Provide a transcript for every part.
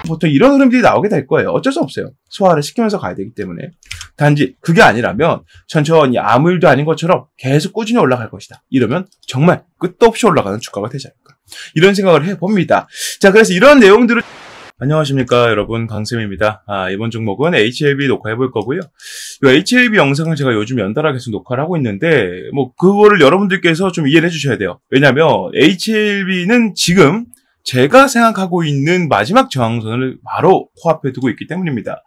보통 이런 흐름들이 나오게 될 거예요. 어쩔 수 없어요. 소화를 시키면서 가야 되기 때문에. 단지 그게 아니라면 천천히 아무 일도 아닌 것처럼 계속 꾸준히 올라갈 것이다. 이러면 정말 끝도 없이 올라가는 주가가 되지 않을까. 이런 생각을 해봅니다. 자, 그래서 이런 내용들을 안녕하십니까 여러분, 강쌤입니다. 이번 종목은 HLB 녹화해볼 거고요. 이 HLB 영상을 제가 요즘 연달아 계속 녹화를 하고 있는데 그거를 여러분들께서 좀 이해를 해주셔야 돼요. 왜냐면 HLB는 지금 제가 생각하고 있는 마지막 저항선을 바로 코앞에 두고 있기 때문입니다.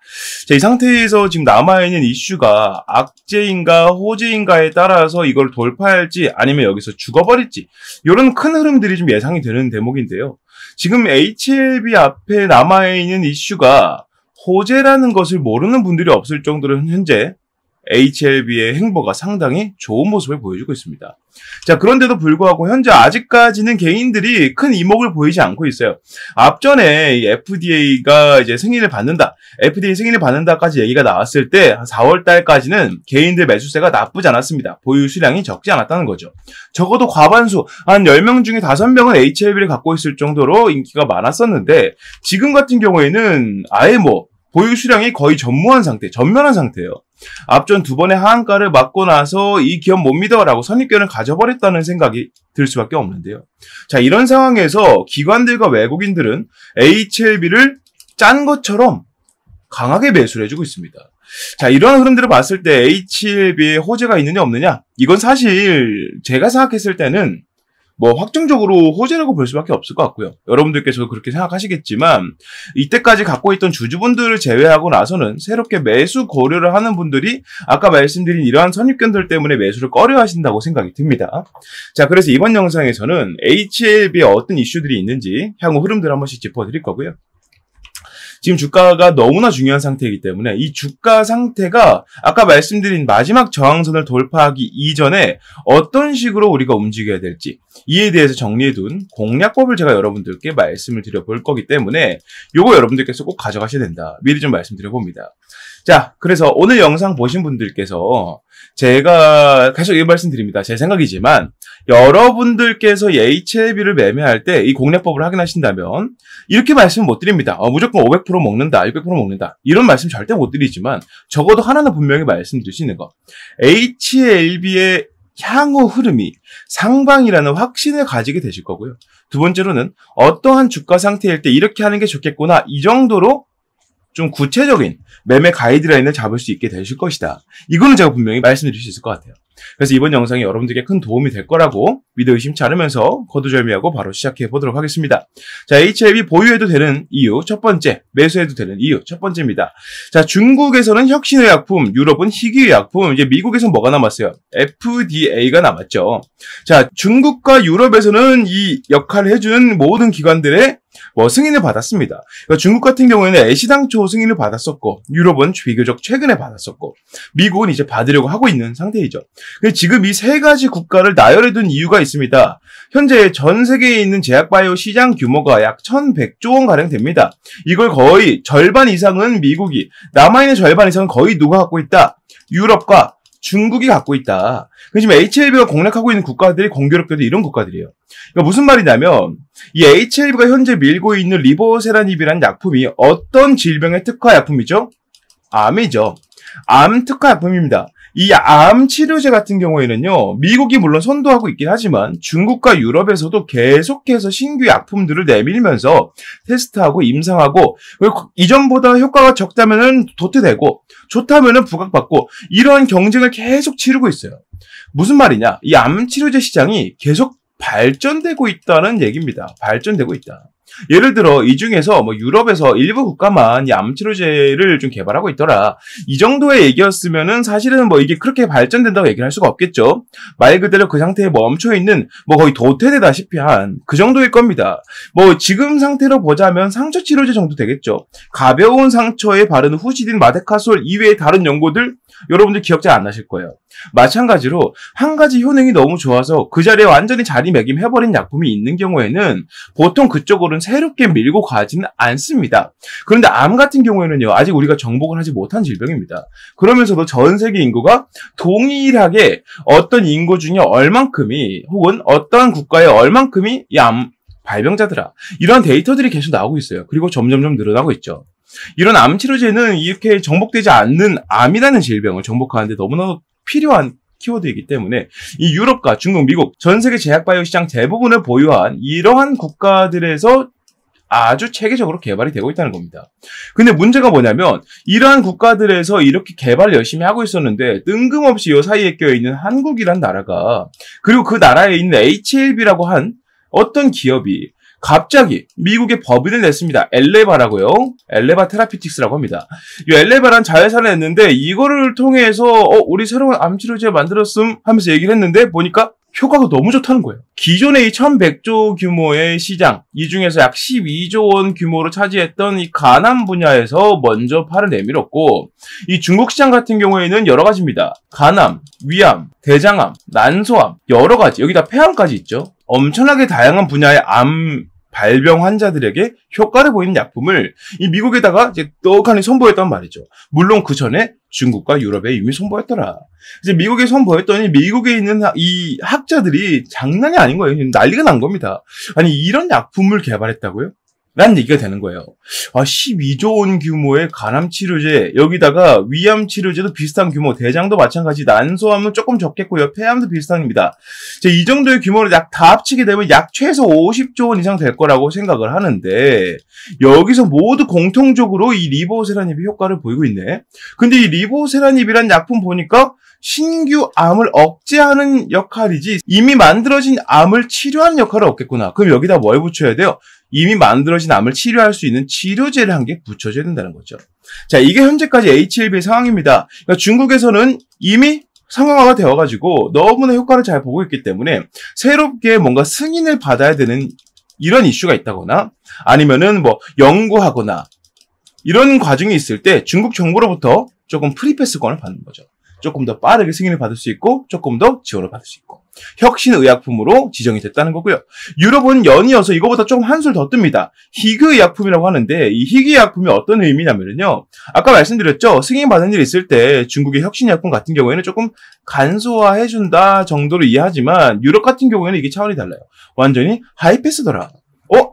자, 이 상태에서 지금 남아있는 이슈가 악재인가 호재인가에 따라서 이걸 돌파할지 아니면 여기서 죽어버릴지 이런 큰 흐름들이 좀 예상이 되는 대목인데요. 지금 HLB 앞에 남아있는 이슈가 호재라는 것을 모르는 분들이 없을 정도로 현재 HLB의 행보가 상당히 좋은 모습을 보여주고 있습니다. 자, 그런데도 불구하고 현재 아직까지는 개인들이 큰 이목을 보이지 않고 있어요. 앞전에 FDA가 이제 승인을 받는다, FDA 승인을 받는다까지 얘기가 나왔을 때 한 4월 달까지는 개인들 매수세가 나쁘지 않았습니다. 보유 수량이 적지 않았다는 거죠. 적어도 과반수, 한 10명 중에 5명은 HLB를 갖고 있을 정도로 인기가 많았었는데 지금 같은 경우에는 아예 보유 수량이 거의 전면한 상태예요. 앞전 두 번의 하한가를 맞고 나서 이 기업 못 믿어라고 선입견을 가져버렸다는 생각이 들 수밖에 없는데요. 자, 이런 상황에서 기관들과 외국인들은 HLB를 짠 것처럼 강하게 매수를 해주고 있습니다. 자, 이런 흐름들을 봤을 때 HLB에 호재가 있느냐 없느냐? 이건 사실 제가 생각했을 때는 확정적으로 호재라고 볼 수밖에 없을 것 같고요. 여러분들께서도 그렇게 생각하시겠지만 이때까지 갖고 있던 주주분들을 제외하고 나서는 새롭게 매수 고려를 하는 분들이 아까 말씀드린 이러한 선입견들 때문에 매수를 꺼려 하신다고 생각이 듭니다. 자, 그래서 이번 영상에서는 HLB에 어떤 이슈들이 있는지 향후 흐름들을 한 번씩 짚어드릴 거고요. 지금 주가가 너무나 중요한 상태이기 때문에 이 주가 상태가 아까 말씀드린 마지막 저항선을 돌파하기 이전에 어떤 식으로 우리가 움직여야 될지 이에 대해서 정리해둔 공략법을 제가 여러분들께 말씀을 드려볼 거기 때문에 요거 여러분들께서 꼭 가져가셔야 된다. 미리 좀 말씀드려봅니다. 자, 그래서 오늘 영상 보신 분들께서 제가 계속 이 말씀드립니다. 제 생각이지만 여러분들께서 HLB를 매매할 때 이 공략법을 확인하신다면 이렇게 말씀을 못 드립니다. 무조건 500% 먹는다, 600% 먹는다 이런 말씀 절대 못 드리지만 적어도 하나는 분명히 말씀드릴 수 있는 거. HLB의 향후 흐름이 상방이라는 확신을 가지게 되실 거고요. 두 번째로는 어떠한 주가 상태일 때 이렇게 하는 게 좋겠구나 이 정도로 좀 구체적인 매매 가이드라인을 잡을 수 있게 되실 것이다. 이거는 제가 분명히 말씀드릴 수 있을 것 같아요. 그래서 이번 영상이 여러분들께 큰 도움이 될 거라고 믿어 의심치 않으면서 거두절미하고 바로 시작해 보도록 하겠습니다. 자, HLB 보유해도 되는 이유 첫 번째, 매수해도 되는 이유 첫 번째입니다. 자, 중국에서는 혁신의약품, 유럽은 희귀의약품, 이제 미국에서는 뭐가 남았어요? FDA가 남았죠. 자, 중국과 유럽에서는 이 역할을 해주는 모든 기관들의 승인을 받았습니다. 그러니까 중국 같은 경우에는 애시당초 승인을 받았었고, 유럽은 비교적 최근에 받았었고, 미국은 이제 받으려고 하고 있는 상태이죠. 지금 이 세 가지 국가를 나열해둔 이유가 있습니다. 현재 전 세계에 있는 제약바이오 시장 규모가 약 1100조 원 가량 됩니다. 이걸 거의 절반 이상은 미국이, 남아있는 절반 이상은 거의 누가 갖고 있다? 유럽과 중국이 갖고 있다. 지금 HLB가 공략하고 있는 국가들이 공교롭게도 이런 국가들이에요. 그러니까 무슨 말이냐면 이 HLB가 현재 밀고 있는 리보세라닙이라는 약품이 어떤 질병의 특화 약품이죠? 암이죠. 암 특화 약품입니다. 이 암 치료제 같은 경우에는요, 미국이 물론 선도하고 있긴 하지만 중국과 유럽에서도 계속해서 신규 약품들을 내밀면서 테스트하고 임상하고, 그리고 이전보다 효과가 적다면은 도태되고 좋다면은 부각받고 이러한 경쟁을 계속 치르고 있어요. 무슨 말이냐? 이 암 치료제 시장이 계속 발전되고 있다는 얘기입니다. 발전되고 있다. 예를 들어 이 중에서 유럽에서 일부 국가만 이 암치료제를 좀 개발하고 있더라. 이 정도의 얘기였으면은 사실은 이게 그렇게 발전된다고 얘기를 할 수가 없겠죠. 말 그대로 그 상태에 멈춰 있는 거의 도태되다시피 한 그 정도일 겁니다. 지금 상태로 보자면 상처 치료제 정도 되겠죠. 가벼운 상처에 바르는 후시딘, 마데카솔 이외의 다른 연고들 여러분들 기억 잘 안 나실 거예요. 마찬가지로 한 가지 효능이 너무 좋아서 그 자리에 완전히 자리매김해버린 약품이 있는 경우에는 보통 그쪽으로는 새롭게 밀고 가지는 않습니다. 그런데 암 같은 경우에는요, 아직 우리가 정복을 하지 못한 질병입니다. 그러면서도 전 세계 인구가 동일하게 어떤 인구 중에 얼만큼이, 혹은 어떠한 국가에 얼만큼이 이 암 발병자들아. 이런 데이터들이 계속 나오고 있어요. 그리고 점점점 늘어나고 있죠. 이런 암 치료제는 이렇게 정복되지 않는 암이라는 질병을 정복하는데 너무나 필요한 키워드이기 때문에 이 유럽과 중국, 미국, 전 세계 제약바이오 시장 대부분을 보유한 이러한 국가들에서 아주 체계적으로 개발이 되고 있다는 겁니다. 근데 문제가 뭐냐면 이러한 국가들에서 이렇게 개발을 열심히 하고 있었는데 뜬금없이 이 사이에 껴있는 한국이란 나라가, 그리고 그 나라에 있는 HLB라고 한 어떤 기업이 갑자기 미국에 법인을 냈습니다. 엘레바라고요. 엘레바 테라피틱스라고 합니다. 이 엘레바란 자회사를 냈는데 이거를 통해서 우리 새로운 암치료제 만들었음 하면서 얘기를 했는데 보니까 효과가 너무 좋다는 거예요. 기존의 이 1100조 규모의 시장, 이 중에서 약 12조 원 규모로 차지했던 이 간암 분야에서 먼저 팔을 내밀었고, 이 중국 시장 같은 경우에는 여러 가지입니다. 간암, 위암, 대장암, 난소암, 여러 가지, 여기다 폐암까지 있죠. 엄청나게 다양한 분야의 암 발병 환자들에게 효과를 보이는 약품을 이 미국에다가 이제 떡하니 선보였단 말이죠. 물론 그 전에 중국과 유럽에 이미 선보였더라. 이제 미국에 선보였더니 미국에 있는 이 학자들이 장난이 아닌 거예요. 난리가 난 겁니다. 아니 이런 약품을 개발했다고요? 라는 얘기가 되는 거예요. 12조 원 규모의 간암 치료제, 여기다가 위암 치료제도 비슷한 규모, 대장도 마찬가지, 난소암은 조금 적겠고요. 폐암도 비슷합니다. 이 정도의 규모를 다 합치게 되면 약 최소 50조 원 이상 될 거라고 생각을 하는데, 여기서 모두 공통적으로 이 리보세라닙이 효과를 보이고 있네. 근데 이 리보세라닙이란 약품 보니까 신규 암을 억제하는 역할이지 이미 만들어진 암을 치료하는 역할은 없겠구나. 그럼 여기다 뭘 붙여야 돼요? 이미 만들어진 암을 치료할 수 있는 치료제를 한 개 붙여줘야 된다는 거죠. 자, 이게 현재까지 HLB의 상황입니다. 그러니까 중국에서는 이미 상용화가 되어가지고 너무나 효과를 잘 보고 있기 때문에 새롭게 뭔가 승인을 받아야 되는 이런 이슈가 있다거나 아니면은 뭐 연구하거나 이런 과정이 있을 때 중국 정부로부터 조금 프리패스권을 받는 거죠. 조금 더 빠르게 승인을 받을 수 있고 조금 더 지원을 받을 수 있고 혁신의약품으로 지정이 됐다는 거고요. 유럽은 연이어서 이거보다 조금 한술 더 뜹니다. 희귀의약품이라고 하는데 이 희귀의약품이 어떤 의미냐면요. 아까 말씀드렸죠. 승인받은 일 있을 때 중국의 혁신의약품 같은 경우에는 조금 간소화해준다 정도로 이해하지만 유럽 같은 경우에는 이게 차원이 달라요. 완전히 하이패스더라.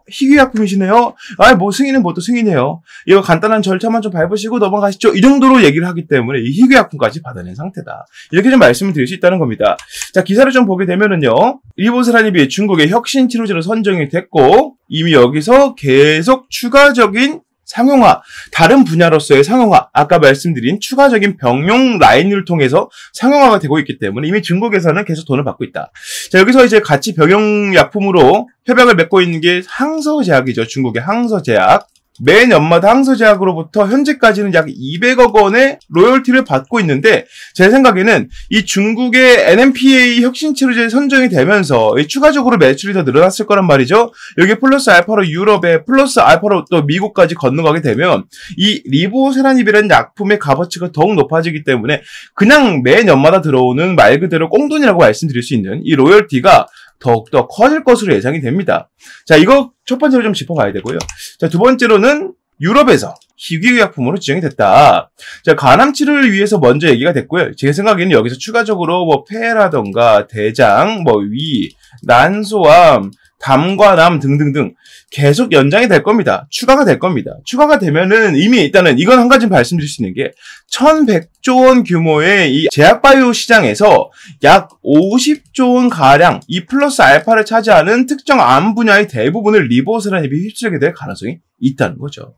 희귀약품이시네요. 뭐 승인은 뭐 또 승인해요. 이거 간단한 절차만 좀 밟으시고 넘어가시죠. 이 정도로 얘기를 하기 때문에 이 희귀약품까지 받아낸 상태다. 이렇게 좀 말씀을 드릴 수 있다는 겁니다. 자, 기사를 좀 보게 되면은요. 리보세라닙이 중국의 혁신 치료제로 선정이 됐고 이미 여기서 계속 추가적인 상용화, 다른 분야로서의 상용화, 아까 말씀드린 추가적인 병용 라인을 통해서 상용화가 되고 있기 때문에 이미 중국에서는 계속 돈을 받고 있다. 자, 여기서 이제 같이 병용약품으로 협약을 맺고 있는 게 항서제약이죠. 중국의 항서제약. 매년마다 항서제약으로부터 현재까지는 약 200억 원의 로열티를 받고 있는데 제 생각에는 이 중국의 NMPA 혁신치료제 선정이 되면서 추가적으로 매출이 더 늘어났을 거란 말이죠. 여기 플러스 알파로 유럽에 플러스 알파로 또 미국까지 건너가게 되면 이 리보세라닙이라는 약품의 값어치가 더욱 높아지기 때문에 그냥 매년마다 들어오는 말 그대로 꽁돈이라고 말씀드릴 수 있는 이 로열티가 더욱더 커질 것으로 예상이 됩니다. 자, 이거 첫 번째로 좀 짚어봐야 되고요. 자, 두 번째로는 유럽에서 희귀의약품으로 지정이 됐다. 자, 간암 치료를 위해서 먼저 얘기가 됐고요. 제 생각에는 여기서 추가적으로 뭐 폐라던가 대장, 뭐 위, 난소암, 담과암 등등등 계속 연장이 될 겁니다. 추가가 될 겁니다. 추가가 되면은 이미 일단은 이건 한 가지 말씀드릴 수 있는 게 1100조 원 규모의 이 제약바이오 시장에서 약 50조 원 가량 이 플러스 알파를 차지하는 특정 암 분야의 대부분을 리보세라닙이 휩쓸게 될 가능성이 있다는 거죠.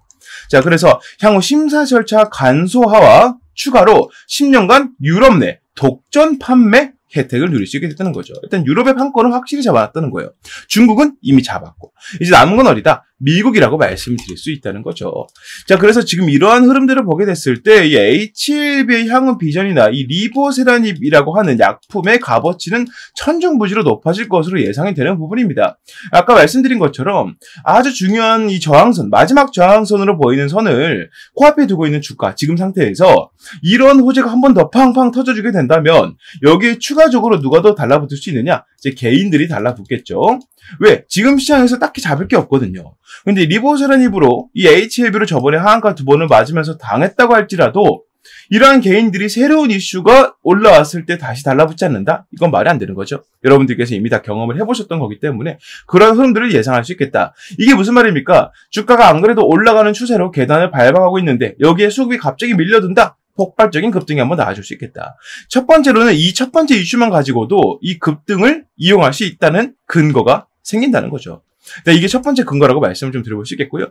자, 그래서 향후 심사 절차 간소화와 추가로 10년간 유럽 내 독점 판매 혜택을 누릴 수 있게 됐다는 거죠. 일단 유럽의 판권을 확실히 잡아놨다는 거예요. 중국은 이미 잡았고 이제 남은 건 어디다? 미국이라고 말씀드릴 수 있다는 거죠. 자, 그래서 지금 이러한 흐름들을 보게 됐을 때 이 HLB의 향후 비전이나 이 리보세라닙이라고 하는 약품의 값어치는 천정부지로 높아질 것으로 예상이 되는 부분입니다. 아까 말씀드린 것처럼 아주 중요한 이 저항선, 마지막 저항선으로 보이는 선을 코앞에 두고 있는 주가 지금 상태에서 이런 호재가 한 번 더 팡팡 터져주게 된다면 여기에 추가적으로 누가 더 달라붙을 수 있느냐? 이제 개인들이 달라붙겠죠. 왜? 지금 시장에서 딱히 잡을 게 없거든요. 근데 리보세라닙으로 이 HLB로 저번에 하한가 2번을 맞으면서 당했다고 할지라도 이러한 개인들이 새로운 이슈가 올라왔을 때 다시 달라붙지 않는다? 이건 말이 안 되는 거죠. 여러분들께서 이미 다 경험을 해보셨던 거기 때문에 그런 흐름들을 예상할 수 있겠다. 이게 무슨 말입니까? 주가가 안 그래도 올라가는 추세로 계단을 밟아가고 있는데 여기에 수급이 갑자기 밀려든다? 폭발적인 급등이 한번 나와줄 수 있겠다. 첫 번째로는 이 첫 번째 이슈만 가지고도 이 급등을 이용할 수 있다는 근거가 생긴다는 거죠. 이게 첫 번째 근거라고 말씀을 좀 드려볼 수 있겠고요.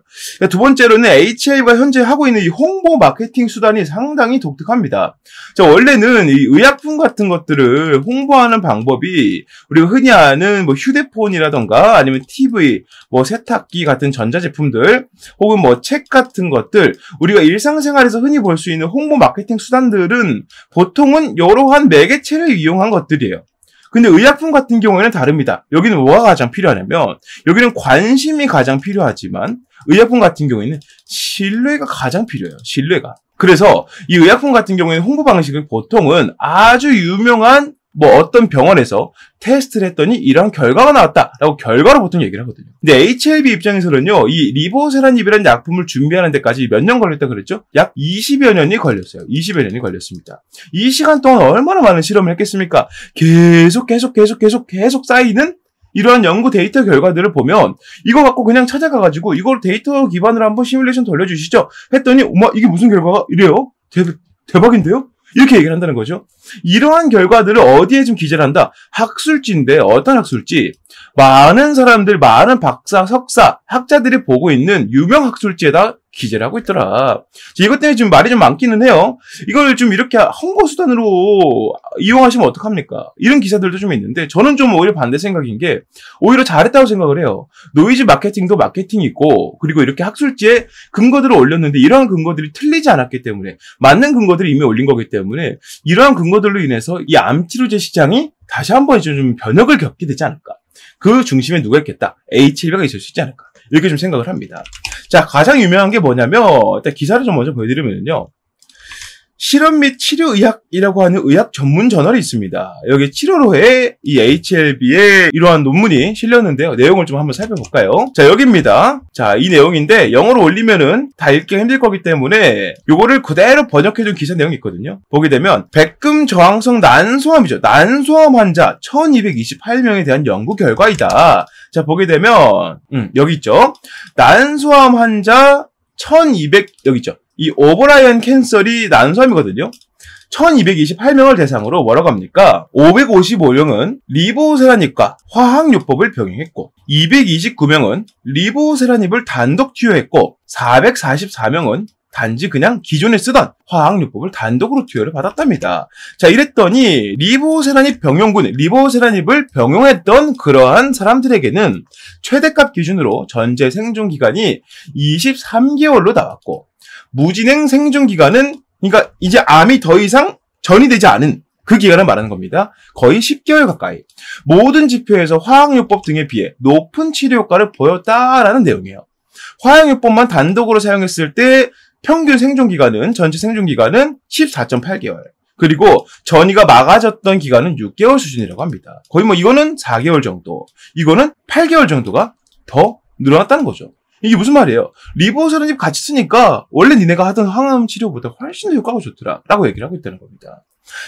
두 번째로는 HLB가 현재 하고 있는 이 홍보 마케팅 수단이 상당히 독특합니다. 원래는 이 의약품 같은 것들을 홍보하는 방법이 우리가 흔히 아는 뭐 휴대폰이라던가 아니면 TV, 뭐 세탁기 같은 전자제품들 혹은 뭐 책 같은 것들 우리가 일상생활에서 흔히 볼 수 있는 홍보 마케팅 수단들은 보통은 여러한 매개체를 이용한 것들이에요. 근데 의약품 같은 경우에는 다릅니다. 여기는 뭐가 가장 필요하냐면 여기는 관심이 가장 필요하지만 의약품 같은 경우에는 신뢰가 가장 필요해요. 신뢰가. 그래서 이 의약품 같은 경우에는 홍보 방식은 보통은 아주 유명한 뭐 어떤 병원에서 테스트를 했더니 이런 결과가 나왔다라고 결과로 보통 얘기를 하거든요. 근데 HLB 입장에서는요, 이 리보세라닙이라는 약품을 준비하는 데까지 몇 년 걸렸다 그랬죠? 약 20여 년이 걸렸어요. 20여 년이 걸렸습니다. 이 시간 동안 얼마나 많은 실험을 했겠습니까? 계속 쌓이는 이러한 연구 데이터 결과들을 보면 이거 갖고 그냥 찾아가가지고 이걸 데이터 기반으로 한번 시뮬레이션 돌려주시죠? 했더니 어머 이게 무슨 결과가 이래요? 대박인데요? 이렇게 얘기를 한다는 거죠. 이러한 결과들을 어디에 좀 기재를 한다? 학술지인데 어떤 학술지? 많은 사람들, 많은 박사, 석사, 학자들이 보고 있는 유명 학술지에다 기재를 하고 있더라. 이것 때문에 좀 말이 좀 많기는 해요. 이걸 좀 이렇게 홍보 수단으로 이용하시면 어떡합니까? 이런 기사들도 좀 있는데 저는 좀 오히려 반대 생각인 게 오히려 잘했다고 생각을 해요. 노이즈 마케팅도 마케팅이 있고 그리고 이렇게 학술지에 근거들을 올렸는데 이러한 근거들이 틀리지 않았기 때문에 맞는 근거들이 이미 올린 거기 때문에 이러한 근거들로 인해서 이 암치료제 시장이 다시 한번 좀 변혁을 겪게 되지 않을까. 그 중심에 누가 있겠다? HLB가 있을 수 있지 않을까. 이렇게 좀 생각을 합니다. 자, 가장 유명한 게 뭐냐면 일단 기사를 좀 먼저 보여드리면요. 실험 및 치료의학이라고 하는 의학 전문 저널이 있습니다. 여기 7월호에 이 HLB의 이러한 논문이 실렸는데요. 내용을 좀 한번 살펴볼까요? 자, 여기입니다. 자, 이 내용인데 영어로 올리면은 다 읽기가 힘들 거기 때문에 요거를 그대로 번역해준 기사 내용이 있거든요. 보게 되면 백금 저항성 난소암이죠. 난소암 환자 1228명에 대한 연구 결과이다. 자, 보게 되면 여기 있죠. 난소암 환자 1200 여기 있죠. 이 오브라이언 캔슬이 난소암이거든요. 1228명을 대상으로 뭐라고 합니까? 555명은 리보세라닙과 화학요법을 병행했고 229명은 리보세라닙을 단독 투여했고 444명은 단지 그냥 기존에 쓰던 화학요법을 단독으로 투여를 받았답니다. 자, 이랬더니 리보세라닙 병용군, 리보세라닙을 병용했던 그러한 사람들에게는 최대값 기준으로 전체 생존 기간이 23개월로 나왔고 무진행 생존 기간은 그러니까 이제 암이 더 이상 전이 되지 않은 그 기간을 말하는 겁니다. 거의 10개월 가까이. 모든 지표에서 화학요법 등에 비해 높은 치료 효과를 보였다라는 내용이에요. 화학요법만 단독으로 사용했을 때 평균 생존 기간은 전체 생존 기간은 14.8개월. 그리고 전이가 막아졌던 기간은 6개월 수준이라고 합니다. 거의 뭐 이거는 4개월 정도, 이거는 8개월 정도가 더 늘어났다는 거죠. 이게 무슨 말이에요? 리보세라닙 같이 쓰니까 원래 니네가 하던 항암 치료보다 훨씬 더 효과가 좋더라 라고 얘기를 하고 있다는 겁니다.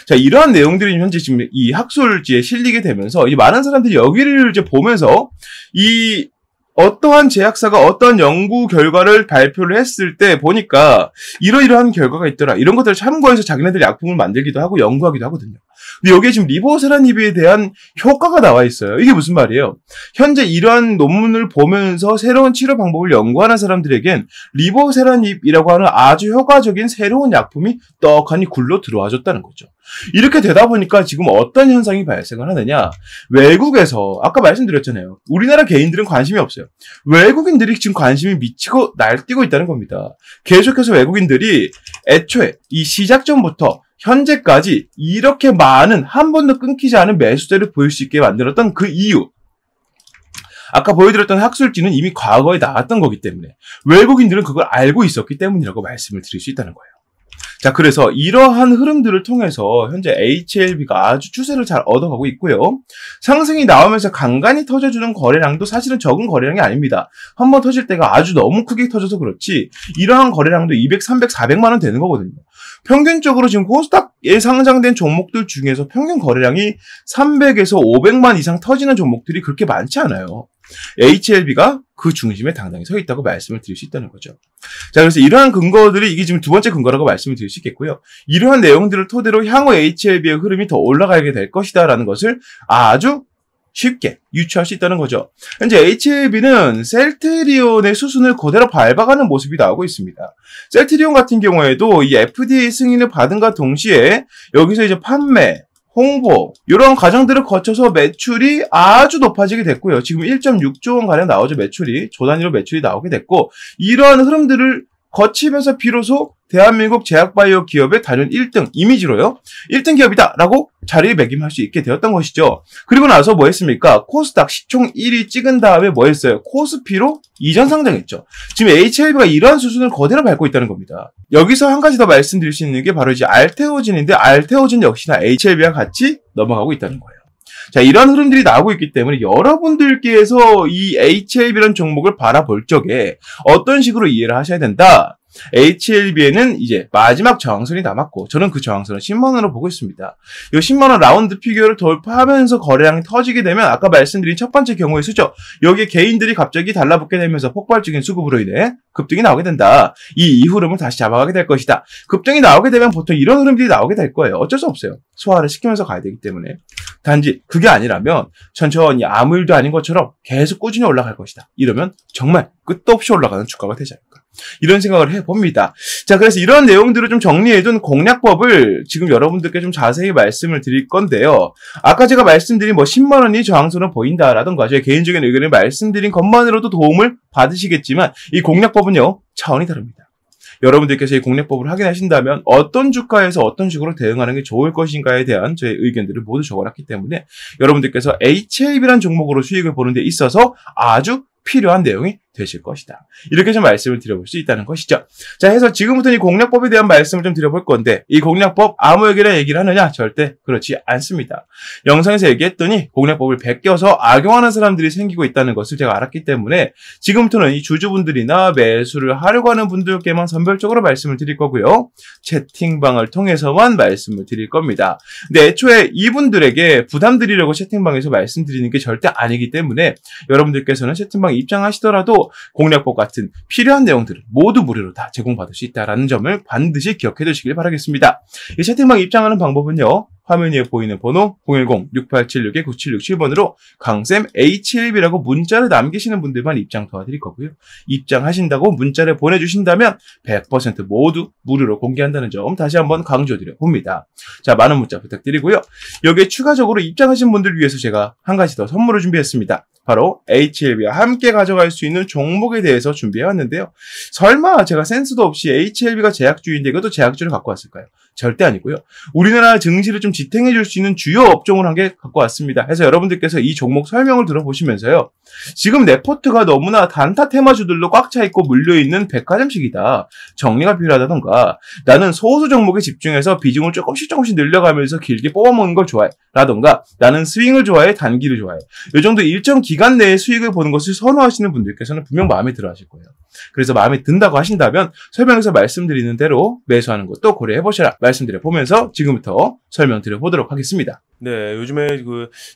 자, 이러한 내용들이 현재 지금 이 학술지에 실리게 되면서 이제 많은 사람들이 여기를 이제 보면서 이 어떠한 제약사가 어떤 연구 결과를 발표를 했을 때 보니까 이러이러한 결과가 있더라. 이런 것들을 참고해서 자기네들이 약품을 만들기도 하고 연구하기도 하거든요. 근데 여기에 지금 리보세라닙에 대한 효과가 나와 있어요. 이게 무슨 말이에요? 현재 이러한 논문을 보면서 새로운 치료 방법을 연구하는 사람들에겐 리보세라닙이라고 하는 아주 효과적인 새로운 약품이 떡하니 굴러 들어와 줬다는 거죠. 이렇게 되다 보니까 지금 어떤 현상이 발생을 하느냐. 외국에서 아까 말씀드렸잖아요. 우리나라 개인들은 관심이 없어요. 외국인들이 지금 관심이 미치고 날뛰고 있다는 겁니다. 계속해서 외국인들이 애초에 이 시작 전부터 현재까지 이렇게 많은 한 번도 끊기지 않은 매수세를 보일 수 있게 만들었던 그 이유. 아까 보여드렸던 학술지는 이미 과거에 나왔던 거기 때문에 외국인들은 그걸 알고 있었기 때문이라고 말씀을 드릴 수 있다는 거예요. 자, 그래서 이러한 흐름들을 통해서 현재 HLB가 아주 추세를 잘 얻어가고 있고요. 상승이 나오면서 간간히 터져주는 거래량도 사실은 적은 거래량이 아닙니다. 한번 터질 때가 아주 너무 크게 터져서 그렇지 이러한 거래량도 200, 300, 400만 원 되는 거거든요. 평균적으로 지금 코스닥에 상장된 종목들 중에서 평균 거래량이 300에서 500만 이상 터지는 종목들이 그렇게 많지 않아요. HLB가 그 중심에 당당히 서 있다고 말씀을 드릴 수 있다는 거죠. 자, 그래서 이러한 근거들이 이게 지금 두 번째 근거라고 말씀을 드릴 수 있겠고요. 이러한 내용들을 토대로 향후 HLB의 흐름이 더 올라가게 될 것이다라는 것을 아주 쉽게 유추할 수 있다는 거죠. 현재 HLB는 셀트리온의 수순을 그대로 밟아가는 모습이 나오고 있습니다. 셀트리온 같은 경우에도 이 FDA 승인을 받은과 동시에 여기서 이제 판매, 홍보 이런 과정들을 거쳐서 매출이 아주 높아지게 됐고요. 지금 1.6조 원 가량 나오죠. 매출이 조 단위로 매출이 나오게 됐고 이러한 흐름들을 거치면서 비로소 대한민국 제약바이오 기업의 단연 1등 이미지로요. 1등 기업이다라고 자리매김할 수 있게 되었던 것이죠. 그리고 나서 뭐 했습니까? 코스닥 시총 1위 찍은 다음에 뭐 했어요? 코스피로 이전 상장했죠. 지금 HLB가 이러한 수순을 그대로 밟고 있다는 겁니다. 여기서 한 가지 더 말씀드릴 수 있는 게 바로 이제 알테오진인데 알테오진 역시나 HLB와 같이 넘어가고 있다는 거예요. 자, 이런 흐름들이 나오고 있기 때문에 여러분들께서 이 HLB라는 종목을 바라볼 적에 어떤 식으로 이해를 하셔야 된다. HLB에는 이제 마지막 저항선이 남았고 저는 그 저항선을 10만원으로 보고 있습니다. 이 10만원 라운드 피규어를 돌파하면서 거래량이 터지게 되면 아까 말씀드린 첫 번째 경우의 수죠. 여기에 개인들이 갑자기 달라붙게 되면서 폭발적인 수급으로 인해 급등이 나오게 된다. 이 흐름을 다시 잡아가게 될 것이다. 급등이 나오게 되면 보통 이런 흐름들이 나오게 될 거예요. 어쩔 수 없어요. 소화를 시키면서 가야 되기 때문에. 단지 그게 아니라면 천천히 아무 일도 아닌 것처럼 계속 꾸준히 올라갈 것이다. 이러면 정말 끝도 없이 올라가는 주가가 되지 않을까. 이런 생각을 해봅니다. 자, 그래서 이런 내용들을 좀 정리해둔 공략법을 지금 여러분들께 좀 자세히 말씀을 드릴 건데요. 아까 제가 말씀드린 뭐 10만원이 저항선으로 보인다라던가 제 개인적인 의견을 말씀드린 것만으로도 도움을 받으시겠지만 이 공략법은요, 차원이 다릅니다. 여러분들께서 이 공략법을 확인하신다면 어떤 주가에서 어떤 식으로 대응하는 게 좋을 것인가에 대한 저의 의견들을 모두 적어놨기 때문에 여러분들께서 HLB라는 종목으로 수익을 보는 데 있어서 아주 필요한 내용이 되실 것이다. 이렇게 좀 말씀을 드려볼 수 있다는 것이죠. 자, 해서 지금부터는 이 공략법에 대한 말씀을 좀 드려볼 건데 이 공략법 아무에게나 얘기를 하느냐? 절대 그렇지 않습니다. 영상에서 얘기했더니 공략법을 베껴서 악용하는 사람들이 생기고 있다는 것을 제가 알았기 때문에 지금부터는 이 주주분들이나 매수를 하려고 하는 분들께만 선별적으로 말씀을 드릴 거고요. 채팅방을 통해서만 말씀을 드릴 겁니다. 근데 애초에 이분들에게 부담 드리려고 채팅방에서 말씀드리는 게 절대 아니기 때문에 여러분들께서는 채팅방 입장하시더라도 공략법 같은 필요한 내용들을 모두 무료로 다 제공받을 수 있다는 점을 반드시 기억해 두시길 바라겠습니다. 이 채팅방 입장하는 방법은요. 화면 위에 보이는 번호 010-6876-9767번으로 강쌤 HLB라고 문자를 남기시는 분들만 입장 도와드릴 거고요. 입장하신다고 문자를 보내주신다면 100% 모두 무료로 공개한다는 점 다시 한번 강조드려 봅니다. 자, 많은 문자 부탁드리고요. 여기에 추가적으로 입장하신 분들 위해서 제가 한 가지 더 선물을 준비했습니다. 바로 HLB와 함께 가져갈 수 있는 종목에 대해서 준비해왔는데요. 설마 제가 센스도 없이 HLB가 제약주인데 이것도 제약주를 갖고 왔을까요? 절대 아니고요. 우리나라 증시를 좀 지탱해줄 수 있는 주요 업종을 한 개 갖고 왔습니다. 그래서 여러분들께서 이 종목 설명을 들어보시면서요. 지금 레포트가 너무나 단타 테마주들로 꽉 차있고 물려있는 백화점식이다. 정리가 필요하다던가 나는 소수 종목에 집중해서 비중을 조금씩 늘려가면서 길게 뽑아먹는 걸 좋아해. 라던가 나는 스윙을 좋아해, 단기를 좋아해. 이 정도 일정 기간 내에 수익을 보는 것을 선호하시는 분들께서는 분명 마음에 들어 하실 거예요. 그래서 마음에 든다고 하신다면 설명에서 말씀드리는 대로 매수하는 것도 고려해보셔라 말씀드려 보면서 지금부터 설명드려 보도록 하겠습니다. 네, 요즘에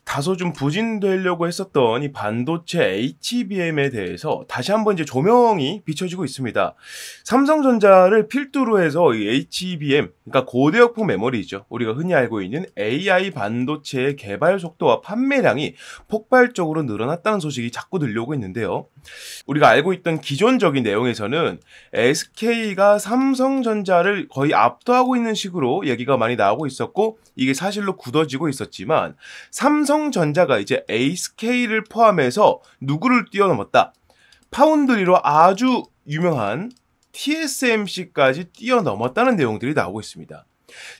다소 좀 부진되려고 했었던 이 반도체 HBM에 대해서 다시 한번 이제 조명이 비춰지고 있습니다. 삼성전자를 필두로 해서 이 HBM, 그러니까 고대역폭 메모리죠. 우리가 흔히 알고 있는 AI 반도체의 개발 속도와 판매량이 폭발적으로 늘어났다는 소식이 자꾸 들려오고 있는데요. 우리가 알고 있던 기존적인 내용에서는 SK가 삼성전자를 거의 압도하고 있는 식으로 얘기가 많이 나오고 있었고 이게 사실로 굳어지고 있었지만 삼성전자가 이제 SK를 포함해서 누구를 뛰어넘었다. 파운드리로 아주 유명한 TSMC까지 뛰어넘었다는 내용들이 나오고 있습니다.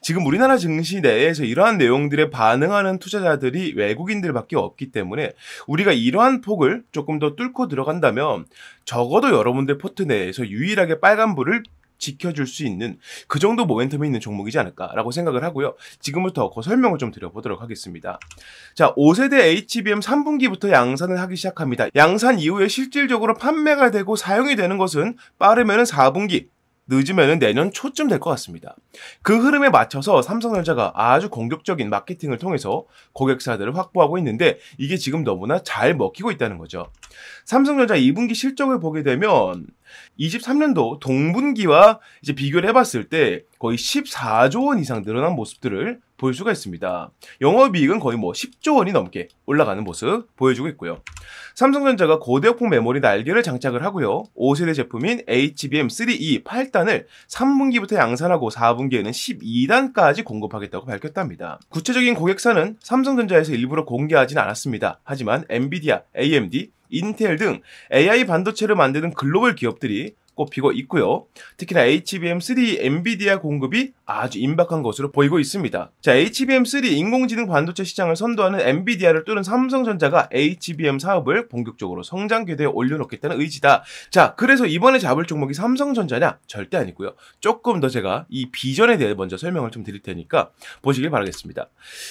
지금 우리나라 증시 내에서 이러한 내용들에 반응하는 투자자들이 외국인들밖에 없기 때문에 우리가 이러한 폭을 조금 더 뚫고 들어간다면 적어도 여러분들 포트 내에서 유일하게 빨간불을 지켜줄 수 있는 그 정도 모멘텀이 있는 종목이지 않을까라고 생각을 하고요. 지금부터 그 설명을 좀 드려보도록 하겠습니다. 자, 5세대 HBM 3분기부터 양산을 하기 시작합니다. 양산 이후에 실질적으로 판매가 되고 사용이 되는 것은 빠르면 4분기, 늦으면 내년 초쯤 될 것 같습니다. 그 흐름에 맞춰서 삼성전자가 아주 공격적인 마케팅을 통해서 고객사들을 확보하고 있는데 이게 지금 너무나 잘 먹히고 있다는 거죠. 삼성전자 2분기 실적을 보게 되면 23년도 동분기와 이제 비교를 해봤을 때 거의 14조 원 이상 늘어난 모습들을 볼 수가 있습니다. 영업이익은 거의 10조 원이 넘게 올라가는 모습 보여주고 있고요. 삼성전자가 고대역폭 메모리 날개를 장착을 하고요. 5세대 제품인 HBM3E 8단을 3분기부터 양산하고 4분기에는 12단까지 공급하겠다고 밝혔답니다. 구체적인 고객사는 삼성전자에서 일부러 공개하진 않았습니다. 하지만 엔비디아, AMD, 인텔 등 AI 반도체를 만드는 글로벌 기업들이 꼽히고 있고요. 특히나 HBM3 엔비디아 공급이 아주 임박한 것으로 보이고 있습니다. 자, HBM3 인공지능 반도체 시장을 선도하는 엔비디아를 뚫은 삼성전자가 HBM 사업을 본격적으로 성장 궤도에 올려놓겠다는 의지다. 자, 그래서 이번에 잡을 종목이 삼성전자냐? 절대 아니고요. 조금 더 제가 이 비전에 대해 먼저 설명을 좀 드릴 테니까 보시길 바라겠습니다.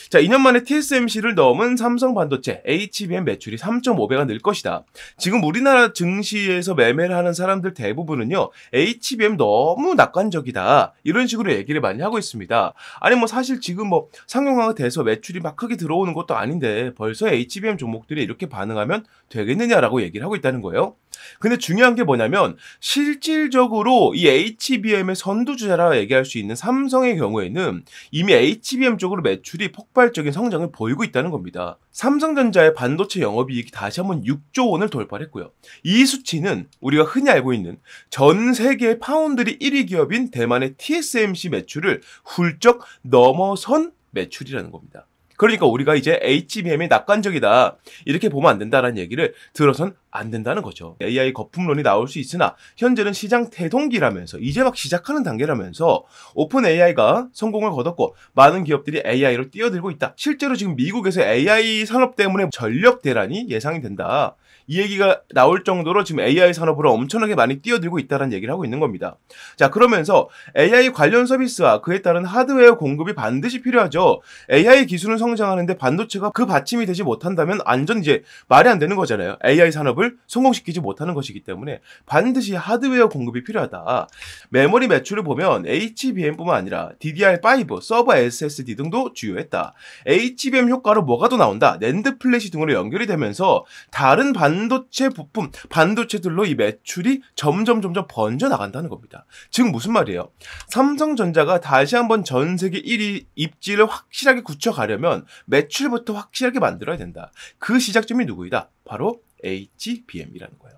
자, 2년 만에 TSMC를 넘은 삼성 반도체 HBM 매출이 3.5배가 늘 것이다. 지금 우리나라 증시에서 매매를 하는 사람들 대부분은요, HBM 너무 낙관적이다. 이런 식으로 얘기를 많이 하고 있습니다. 아니 사실 지금 상용화가 돼서 매출이 막 크게 들어오는 것도 아닌데 벌써 HBM 종목들이 이렇게 반응하면 되겠느냐라고 얘기를 하고 있다는 거예요. 근데 중요한 게 뭐냐면 실질적으로 이 HBM의 선두주자라 얘기할 수 있는 삼성의 경우에는 이미 HBM 쪽으로 매출이 폭발적인 성장을 보이고 있다는 겁니다. 삼성전자의 반도체 영업이익이 다시 한번 6조 원을 돌파했고요. 이 수치는 우리가 흔히 알고 있는 전 세계 파운드리 1위 기업인 대만의 TSMC 매출을 훌쩍 넘어선 매출이라는 겁니다. 그러니까 우리가 이제 HBM이 낙관적이다 이렇게 보면 안 된다라는 얘기를 들어선 안 된다는 거죠. AI 거품론이 나올 수 있으나 현재는 시장 태동기라면서 이제 막 시작하는 단계라면서 오픈 AI가 성공을 거뒀고 많은 기업들이 AI로 뛰어들고 있다. 실제로 지금 미국에서 AI 산업 때문에 전력 대란이 예상이 된다. 이 얘기가 나올 정도로 지금 AI 산업으로 엄청나게 많이 뛰어들고 있다는 얘기를 하고 있는 겁니다. 자, 그러면서 AI 관련 서비스와 그에 따른 하드웨어 공급이 반드시 필요하죠. AI 기술은 성장하는데 반도체가 그 받침이 되지 못한다면 완전 이제 말이 안 되는 거잖아요. AI 산업을 성공시키지 못하는 것이기 때문에 반드시 하드웨어 공급이 필요하다. 메모리 매출을 보면 HBM뿐만 아니라 DDR5, 서버 SSD 등도 주요했다. HBM 효과로 뭐가 더 나온다? 낸드 플래시 등으로 연결이 되면서 다른 반도체 부품, 반도체들로 이 매출이 점점 번져 나간다는 겁니다. 즉 무슨 말이에요? 삼성전자가 다시 한번 전 세계 1위 입지를 확실하게 굳혀가려면 매출부터 확실하게 만들어야 된다. 그 시작점이 누구이다? 바로 HBM이라는 거예요.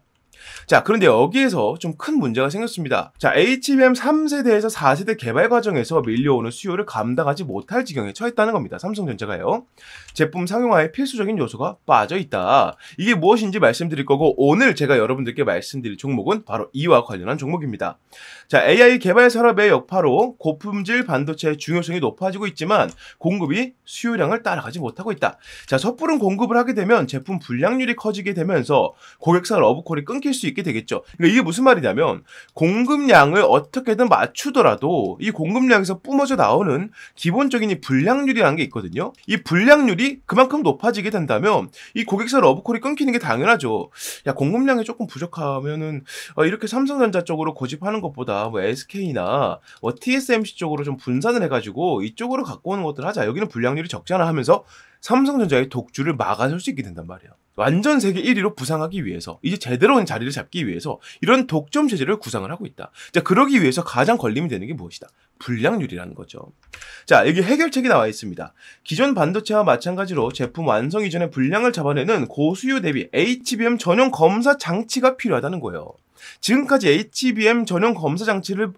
자, 그런데 여기에서 좀 큰 문제가 생겼습니다. 자, HBM 3세대에서 4세대 개발 과정에서 밀려오는 수요를 감당하지 못할 지경에 처했다는 겁니다. 삼성전자가요. 제품 상용화에 필수적인 요소가 빠져있다. 이게 무엇인지 말씀드릴 거고 오늘 제가 여러분들께 말씀드릴 종목은 바로 이와 관련한 종목입니다. 자, AI 개발 산업의 여파로 고품질 반도체의 중요성이 높아지고 있지만 공급이 수요량을 따라가지 못하고 있다. 자, 섣부른 공급을 하게 되면 제품 불량률이 커지게 되면서 고객사 러브콜이 끊길 수 있게 되겠죠. 그러니까 이게 무슨 말이냐면 공급량을 어떻게든 맞추더라도 이 공급량에서 뿜어져 나오는 기본적인 이 불량률이라는 게 있거든요. 이 불량률이 그만큼 높아지게 된다면 이 고객사 러브콜이 끊기는 게 당연하죠. 야, 공급량이 조금 부족하면은 이렇게 삼성전자 쪽으로 고집하는 것보다 SK나 TSMC 쪽으로 좀 분산을 해가지고 이쪽으로 갖고 오는 것들 하자. 여기는 불량률이 적잖아 하면서 삼성전자의 독주를 막아설 수 있게 된단 말이에요. 완전 세계 1위로 부상하기 위해서 이제 제대로 된 자리를 잡기 위해서 이런 독점 체제를 구상을 하고 있다. 자, 그러기 위해서 가장 걸림이 되는 게 무엇이다? 불량률이라는 거죠. 자, 여기 해결책이 나와 있습니다. 기존 반도체와 마찬가지로 제품 완성 이전에 불량을 잡아내는 고수요 대비 HBM 전용 검사 장치가 필요하다는 거예요. 지금까지 HBM 전용 검사 장치를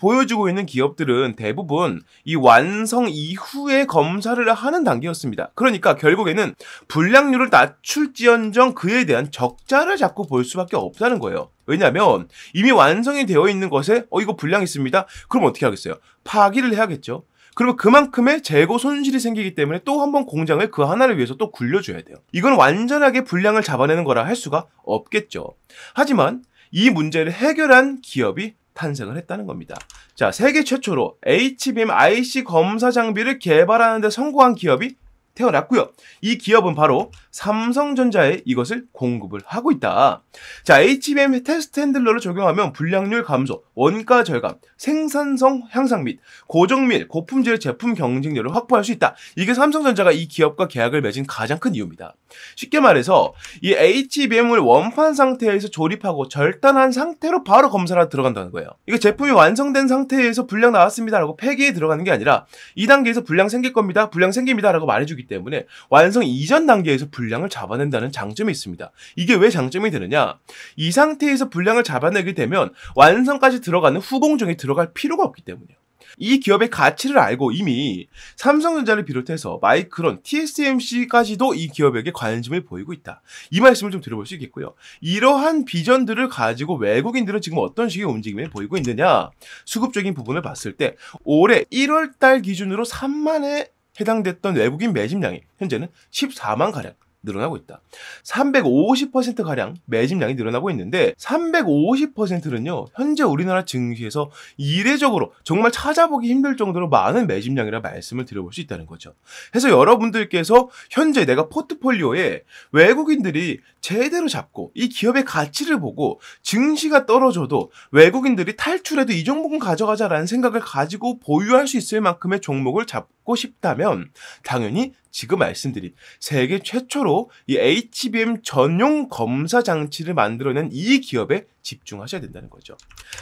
보여주고 있는 기업들은 대부분 이 완성 이후에 검사를 하는 단계였습니다. 그러니까 결국에는 불량률을 낮출지언정 그에 대한 적자를 자꾸 볼 수밖에 없다는 거예요. 왜냐하면 이미 완성이 되어 있는 것에 이거 불량 있습니다. 그럼 어떻게 하겠어요? 파기를 해야겠죠. 그러면 그만큼의 재고 손실이 생기기 때문에 또 한 번 공장을 그 하나를 위해서 또 굴려줘야 돼요. 이건 완전하게 불량을 잡아내는 거라 할 수가 없겠죠. 하지만 이 문제를 해결한 기업이 탄생을 했다는 겁니다. 자, 세계 최초로 HBM IC 검사 장비를 개발하는 데 성공한 기업이 태어났고요. 이 기업은 바로 삼성전자에 이것을 공급을 하고 있다. 자, HBM 테스트 핸들러를 적용하면 불량률 감소, 원가 절감, 생산성 향상 및 고정밀, 고품질 제품 경쟁력을 확보할 수 있다. 이게 삼성전자가 이 기업과 계약을 맺은 가장 큰 이유입니다. 쉽게 말해서 이 HBM을 원판 상태에서 조립하고 절단한 상태로 바로 검사를 들어간다는 거예요. 이거 제품이 완성된 상태에서 불량 나왔습니다 라고 폐기에 들어가는 게 아니라 이 단계에서 불량 생길 겁니다, 불량 생깁니다 라고 말해주기 때문에 완성 이전 단계에서 불량을 잡아낸다는 장점이 있습니다. 이게 왜 장점이 되느냐, 이 상태에서 불량을 잡아내게 되면 완성까지 들어가는 후공정에 들어갈 필요가 없기 때문이에요. 이 기업의 가치를 알고 이미 삼성전자를 비롯해서 마이크론, TSMC까지도 이 기업에게 관심을 보이고 있다. 이 말씀을 좀 들어볼 수 있겠고요. 이러한 비전들을 가지고 외국인들은 지금 어떤 식의 움직임을 보이고 있느냐, 수급적인 부분을 봤을 때 올해 1월달 기준으로 3만에 해당됐던 외국인 매집량이 현재는 14만가량 늘어나고 있다. 350%가량 매집량이 늘어나고 있는데 350%는요 현재 우리나라 증시에서 이례적으로 정말 찾아보기 힘들 정도로 많은 매집량이라 말씀을 드려볼 수 있다는 거죠. 그래서 여러분들께서 현재 내가 포트폴리오에 외국인들이 제대로 잡고 이 기업의 가치를 보고 증시가 떨어져도 외국인들이 탈출해도 이 종목은 가져가자라는 생각을 가지고 보유할 수 있을 만큼의 종목을 잡고 싶다면 당연히 지금 말씀드린 세계 최초로 이 HBM 전용 검사 장치를 만들어낸 이 기업에 집중하셔야 된다는 거죠.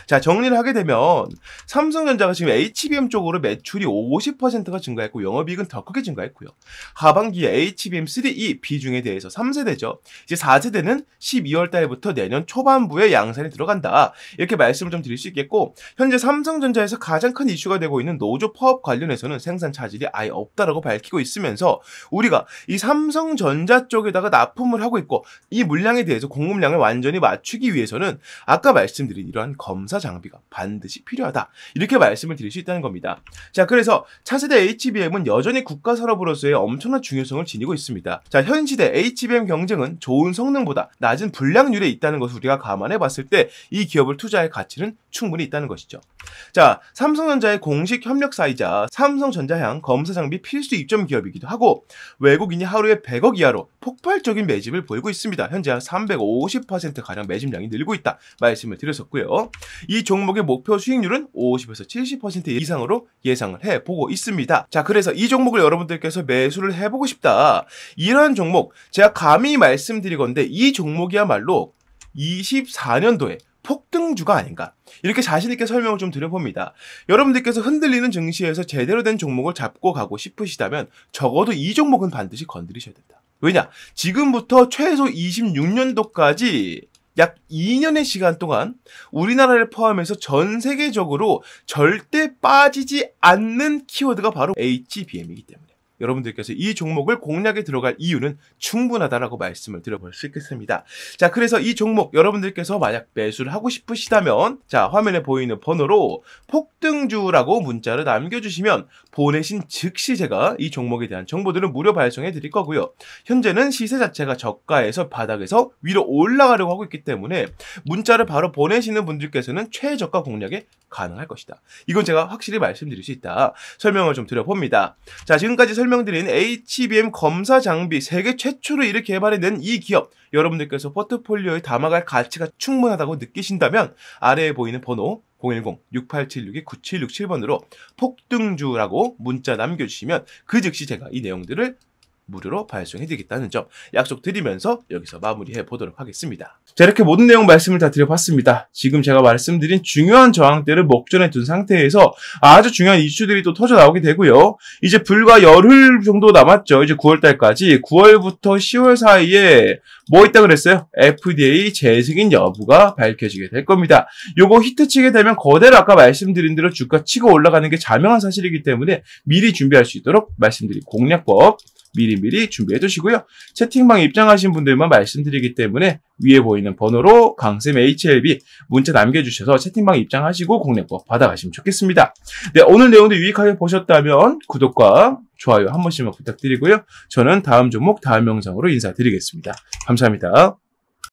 자, 정리를 하게 되면 삼성전자가 지금 HBM 쪽으로 매출이 50%가 증가했고 영업이익은 더 크게 증가했고요. 하반기에 HBM3E 비중에 대해서 3세대죠. 이제 4세대는 12월 달부터 내년 초반부에 양산이 들어간다. 이렇게 말씀을 좀 드릴 수 있겠고, 현재 삼성전자에서 가장 큰 이슈가 되고 있는 노조 파업 관련해서는 생산 차질이 아예 없다라고 밝히고 있으면서 우리가 이 삼성전자 쪽에다가 납품을 하고 있고 이 물량에 대해서 공급량을 완전히 맞추기 위해서는 아까 말씀드린 이러한 검사 장비가 반드시 필요하다. 이렇게 말씀을 드릴 수 있다는 겁니다. 자, 그래서 차세대 HBM은 여전히 국가 산업으로서의 엄청난 중요성을 지니고 있습니다. 자, 현 시대 HBM 경쟁은 좋은 성능보다 낮은 불량률에 있다는 것을 우리가 감안해 봤을 때 이 기업을 투자할 가치는 충분히 있다는 것이죠. 자, 삼성전자의 공식 협력사이자 삼성전자향 검사 장비 필수 입점 기업이기도 하고 외국인이 하루에 100억 이하로 폭발적인 매집을 보이고 있습니다. 현재 한 350%가량 매집량이 늘고 있다 말씀을 드렸었고요. 이 종목의 목표 수익률은 50에서 70% 이상으로 예상을 해보고 있습니다. 자, 그래서 이 종목을 여러분들께서 매수를 해보고 싶다. 이러한 종목 제가 감히 말씀드리건데 이 종목이야말로 24년도에 폭등주가 아닌가, 이렇게 자신있게 설명을 좀 드려봅니다. 여러분들께서 흔들리는 증시에서 제대로 된 종목을 잡고 가고 싶으시다면 적어도 이 종목은 반드시 건드리셔야 된다. 왜냐? 지금부터 최소 26년도까지 약 2년의 시간 동안 우리나라를 포함해서 전 세계적으로 절대 빠지지 않는 키워드가 바로 HBM이기 때문에 여러분들께서 이 종목을 공략에 들어갈 이유는 충분하다라고 말씀을 드려볼 수 있겠습니다. 자, 그래서 이 종목 여러분들께서 만약 매수를 하고 싶으시다면 자, 화면에 보이는 번호로 폭등주라고 문자를 남겨주시면 보내신 즉시 제가 이 종목에 대한 정보들을 무료 발송해 드릴 거고요. 현재는 시세 자체가 저가에서 바닥에서 위로 올라가려고 하고 있기 때문에 문자를 바로 보내시는 분들께서는 최저가 공략에 가능할 것이다. 이건 제가 확실히 말씀드릴 수 있다. 설명을 좀 드려봅니다. 자, 지금까지 설명드린 HBM 검사 장비 세계 최초로 이렇게 개발해낸 이 기업 여러분들께서 포트폴리오에 담아갈 가치가 충분하다고 느끼신다면 아래에 보이는 번호 010-6876-9767번으로 폭등주라고 문자 남겨주시면 그 즉시 제가 이 내용들을 무료로 발송해드리겠다는 점 약속드리면서 여기서 마무리해 보도록 하겠습니다. 자, 이렇게 모든 내용 말씀을 다 드려봤습니다. 지금 제가 말씀드린 중요한 저항대를 목전에 둔 상태에서 아주 중요한 이슈들이 또 터져 나오게 되고요. 이제 불과 열흘 정도 남았죠. 이제 9월달까지 9월부터 10월 사이에 뭐 있다 그랬어요? FDA 재승인 여부가 밝혀지게 될 겁니다. 요거 히트 치게 되면 거대로 아까 말씀드린 대로 주가 치고 올라가는 게 자명한 사실이기 때문에 미리 준비할 수 있도록 말씀드린 공략법 미리미리 준비해 두시고요. 채팅방에 입장하신 분들만 말씀드리기 때문에 위에 보이는 번호로 강쌤 HLB 문자 남겨주셔서 채팅방에 입장하시고 공략법 받아가시면 좋겠습니다. 네, 오늘 내용도 유익하게 보셨다면 구독과 좋아요 한 번씩만 부탁드리고요. 저는 다음 종목 다음 영상으로 인사드리겠습니다. 감사합니다.